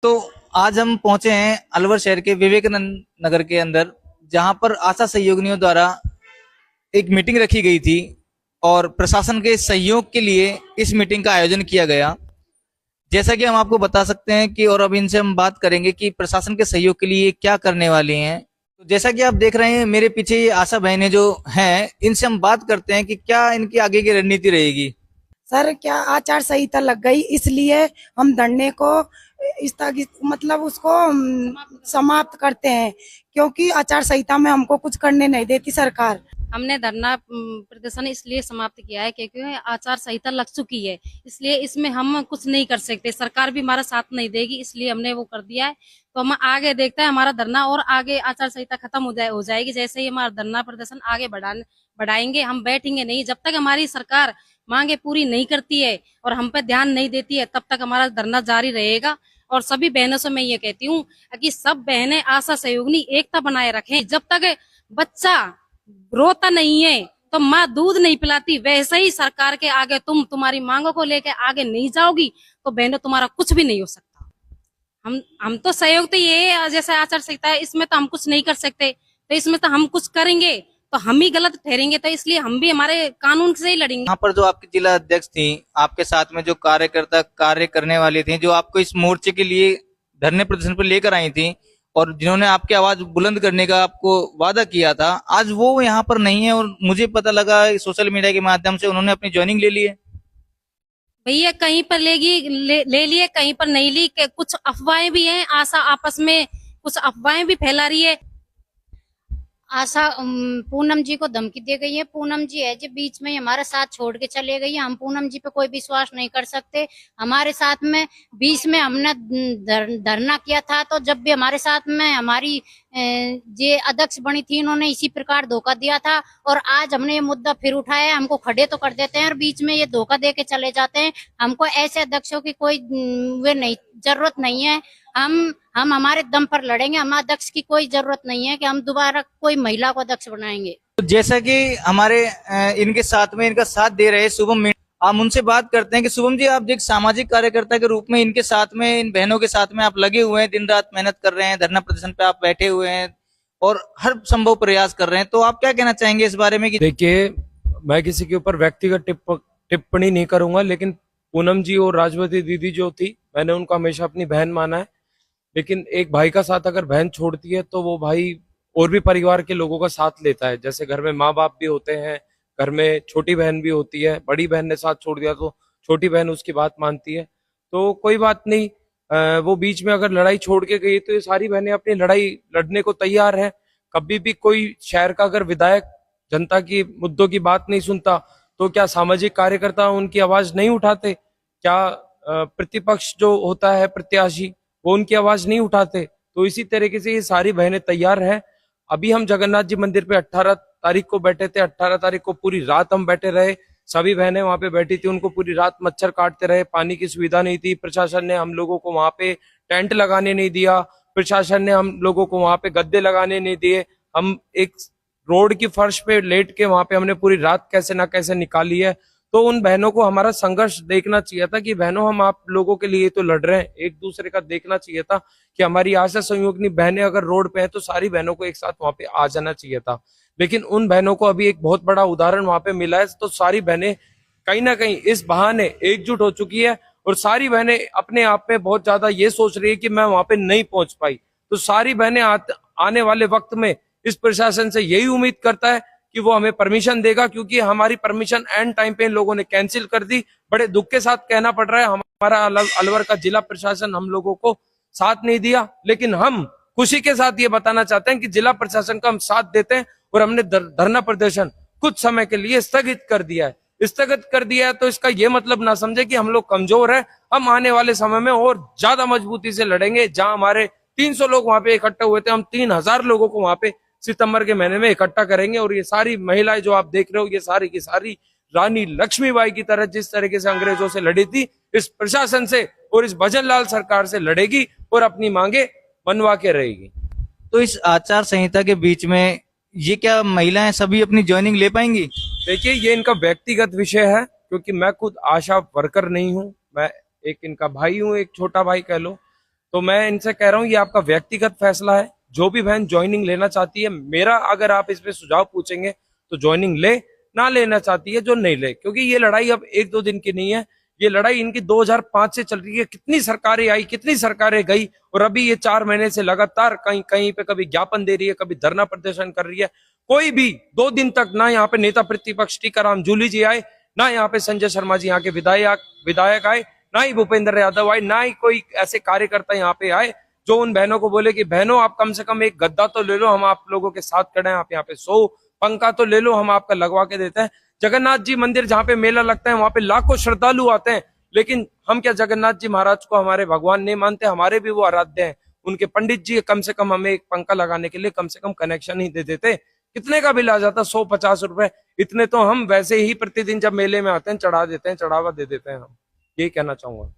तो आज हम पहुंचे हैं अलवर शहर के विवेकानंद नगर के अंदर, जहां पर आशा सहयोगिनियों द्वारा एक मीटिंग रखी गई थी और प्रशासन के सहयोग के लिए इस मीटिंग का आयोजन किया गया। जैसा कि हम आपको बता सकते हैं कि और अब इनसे हम बात करेंगे कि प्रशासन के सहयोग के लिए क्या करने वाले हैं। तो जैसा कि आप देख रहे हैं मेरे पीछे ये आशा बहनें जो हैं, इनसे हम बात करते हैं कि क्या इनकी आगे की रणनीति रहेगी। सर, क्या आचार संहिता लग गई, इसलिए हम धरने को स्थगित मतलब उसको समाप्त करते हैं, क्योंकि आचार संहिता में हमको कुछ करने नहीं देती सरकार। हमने धरना प्रदर्शन इसलिए समाप्त किया है क्योंकि आचार संहिता लग चुकी है, इसलिए इसमें हम कुछ नहीं कर सकते, सरकार भी हमारा साथ नहीं देगी, इसलिए हमने वो कर दिया है। तो हम आगे देखते हैं हमारा धरना और आगे आचार संहिता खत्म हो जाएगी, जैसे ही हमारा धरना प्रदर्शन आगे बढ़ाएंगे। हम बैठेंगे नहीं जब तक हमारी सरकार मांगे पूरी नहीं करती है और हम पे ध्यान नहीं देती है, तब तक हमारा धरना जारी रहेगा। और सभी बहनों से मैं ये कहती हूँ कि सब बहनें आशा सहयोगिनी एकता बनाए रखें। जब तक बच्चा रोता नहीं है तो माँ दूध नहीं पिलाती, वैसे ही सरकार के आगे तुम्हारी मांगों को लेकर आगे नहीं जाओगी तो बहनों तुम्हारा कुछ भी नहीं हो सकता। हम तो सहयोग तो ये जैसे आचार संहिता है, इसमें तो हम कुछ नहीं कर सकते, तो इसमें तो हम कुछ करेंगे तो हम ही गलत ठहरेंगे, तो इसलिए हम भी हमारे कानून से ही लड़ेंगे। यहाँ पर जो आपकी जिला अध्यक्ष थी, आपके साथ में जो कार्यकर्ता कार्य करने वाली थी, जो आपको इस मोर्चे के लिए धरने प्रदर्शन पर लेकर आई थी और जिन्होंने आपकी आवाज बुलंद करने का आपको वादा किया था, आज वो यहाँ पर नहीं है और मुझे पता लगा सोशल मीडिया के माध्यम से उन्होंने अपनी ज्वाइनिंग ले ली है। भैया कहीं पर ले लिए, कहीं पर नहीं ली, कुछ अफवाहें भी हैं, आशा आपस में कुछ अफवाहें भी फैला रही है। आशा पूनम जी को धमकी दे गई है। पूनम जी है जो बीच में हमारा साथ छोड़ के चले गई है, हम पूनम जी पे कोई विश्वास नहीं कर सकते। हमारे साथ में बीच में हमने धरना किया था, तो जब भी हमारे साथ में हमारी ये अध्यक्ष बनी थी, इन्होंने इसी प्रकार धोखा दिया था और आज हमने ये मुद्दा फिर उठाया है। हमको खड़े तो कर देते हैं और बीच में ये धोखा दे के चले जाते हैं। हमको ऐसे अध्यक्षों की कोई वे नहीं जरूरत नहीं है। हम हमारे दम पर लड़ेंगे, हमारे अध्यक्ष की कोई जरूरत नहीं है कि हम दोबारा कोई महिला को अध्यक्ष बनाएंगे। तो जैसा कि हमारे इनके साथ में इनका साथ दे रहे शुभम मीणा, हम उनसे बात करते हैं कि शुभम जी, आप एक सामाजिक कार्यकर्ता के रूप में इनके साथ में, इन बहनों के साथ में आप लगे हुए हैं, दिन रात मेहनत कर रहे हैं, धरना प्रदर्शन पे आप बैठे हुए हैं और हर संभव प्रयास कर रहे हैं, तो आप क्या कहना चाहेंगे इस बारे में? कि देखिए, मैं किसी के ऊपर व्यक्तिगत टिप्पणी नहीं करूंगा, लेकिन पूनम जी और राजवती दीदी जो थी, मैंने उनको हमेशा अपनी बहन माना है। लेकिन एक भाई का साथ अगर बहन छोड़ती है तो वो भाई और भी परिवार के लोगों का साथ लेता है। जैसे घर में माँ बाप भी होते हैं, घर में छोटी बहन भी होती है, बड़ी बहन ने साथ छोड़ दिया तो छोटी बहन उसकी बात मानती है, तो कोई बात नहीं। वो बीच में अगर लड़ाई छोड़ के गई तो ये सारी बहनें अपनी लड़ाई लड़ने को तैयार है। कभी भी कोई शहर का अगर विधायक जनता की मुद्दों की बात नहीं सुनता तो क्या सामाजिक कार्यकर्ता उनकी आवाज नहीं उठाते? क्या प्रतिपक्ष जो होता है प्रत्याशी, वो उनकी आवाज नहीं उठाते? तो इसी तरीके से ये सारी बहनें तैयार हैं। अभी हम जगन्नाथ जी मंदिर पे 18 तारीख को बैठे थे, 18 तारीख को पूरी रात हम बैठे रहे, सभी बहनें वहां पे बैठी थी, उनको पूरी रात मच्छर काटते रहे, पानी की सुविधा नहीं थी, प्रशासन ने हम लोगों को वहां पे टेंट लगाने नहीं दिया, प्रशासन ने हम लोगों को वहां पे गद्दे लगाने नहीं दिए। हम एक रोड की फर्श पे लेट के वहां पे हमने पूरी रात कैसे ना कैसे निकाली है। तो उन बहनों को हमारा संघर्ष देखना चाहिए था कि बहनों, हम आप लोगों के लिए तो लड़ रहे हैं, एक दूसरे का देखना चाहिए था कि हमारी आशा संयोगिनी बहनें अगर रोड पे हैं तो सारी बहनों को एक साथ वहां पे आ जाना चाहिए था। लेकिन उन बहनों को अभी एक बहुत बड़ा उदाहरण वहां पे मिला है, तो सारी बहनें कहीं ना कहीं इस बहाने एकजुट हो चुकी है और सारी बहनें अपने आप में बहुत ज्यादा ये सोच रही है कि मैं वहां पे नहीं पहुंच पाई। तो सारी बहनें आने वाले वक्त में इस प्रशासन से यही उम्मीद करता है कि वो हमें परमिशन देगा, क्योंकि हमारी परमिशन एंड टाइम पे इन लोगों ने कैंसिल कर दी। बड़े दुख के साथ कहना पड़ रहा है, हमारा अलवर का जिला प्रशासन हम लोगों को साथ नहीं दिया, लेकिन हम खुशी के साथ ये बताना चाहते हैं कि जिला प्रशासन का हम साथ देते हैं और हमने धरना प्रदर्शन कुछ समय के लिए स्थगित कर दिया है। तो इसका ये मतलब ना समझे कि हम लोग कमजोर है। हम आने वाले समय में और ज्यादा मजबूती से लड़ेंगे। जहां हमारे 300 लोग वहां पे इकट्ठा हुए थे, हम 3000 लोगों को वहां पे सितंबर के महीने में इकट्ठा करेंगे और ये सारी महिलाएं जो आप देख रहे हो, ये सारी की सारी रानी लक्ष्मीबाई की तरह जिस तरीके से अंग्रेजों से लड़ी थी, इस प्रशासन से और इस भजनलाल सरकार से लड़ेगी और अपनी मांगे मनवा के रहेगी। तो इस आचार संहिता के बीच में ये क्या महिलाएं सभी अपनी ज्वाइनिंग ले पाएंगी? देखिए, ये इनका व्यक्तिगत विषय है, क्योंकि मैं खुद आशा वर्कर नहीं हूँ, मैं एक इनका भाई हूँ, एक छोटा भाई कह लो। तो मैं इनसे कह रहा हूँ ये आपका व्यक्तिगत फैसला है। जो भी बहन ज्वाइनिंग लेना चाहती है, मेरा अगर आप इस पे सुझाव पूछेंगे तो ज्वाइनिंग ले, ना लेना चाहती है जो नहीं ले, क्योंकि ये लड़ाई अब 1-2 दिन की नहीं है। ये लड़ाई इनकी 2005 से चल रही है। कितनी सरकारें आई, कितनी सरकारें गई, और अभी ये 4 महीने से लगातार कहीं कहीं पे कभी ज्ञापन दे रही है, कभी धरना प्रदर्शन कर रही है। कोई भी 2 दिन तक ना यहाँ पे नेता प्रतिपक्ष टीकाराम जूली जी आए, ना यहाँ पे संजय शर्मा जी यहाँ के विधायक आए, ना ही भूपेंद्र यादव आए, ना ही कोई ऐसे कार्यकर्ता यहाँ पे आए जो उन बहनों को बोले कि बहनों आप कम से कम एक गद्दा तो ले लो, हम आप लोगों के साथ खड़े हैं, आप यहाँ पे सो, पंखा तो ले लो, हम आपका लगवा के देते हैं। जगन्नाथ जी मंदिर जहाँ पे मेला लगता है वहां पे लाखों श्रद्धालु आते हैं, लेकिन हम क्या जगन्नाथ जी महाराज को हमारे भगवान नहीं मानते? हमारे भी वो आराध्य हैं। उनके पंडित जी कम से कम हमें एक पंखा लगाने के लिए कम से कम कनेक्शन ही दे देते। कितने का बिल आ जाता? 150 रुपए। इतने तो हम वैसे ही प्रतिदिन जब मेले में आते हैं चढ़ा देते हैं, चढ़ावा दे देते हैं। हम यही कहना चाहूंगा।